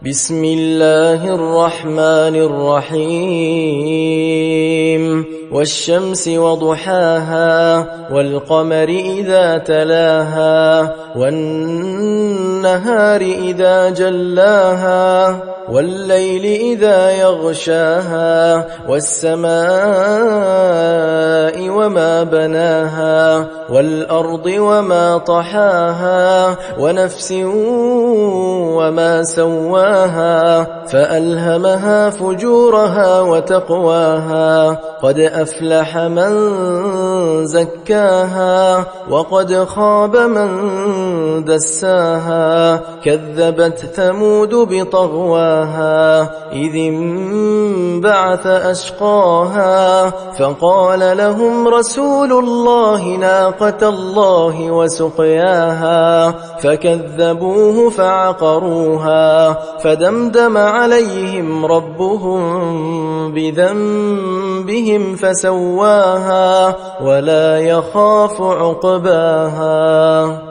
بسم الله الرحمن الرحيم والشمس وضحاها والقمر إذا تلاها والنهار إذا جلاها والليل إذا يغشاها والسماء وما بناها والأرض وما طحاها ونفس وما سواها فألهمها فجورها وتقواها قد أفلح من زكاها وقد خاب من دساها كذبت ثمود بطغواها إذ انبعث أشقاها فقال لهم رسول الله ناقة الله وسقياها فكذبوه فعقروها فدمدم عليهم ربهم بذنبهم فسواها ولا يخاف عقباها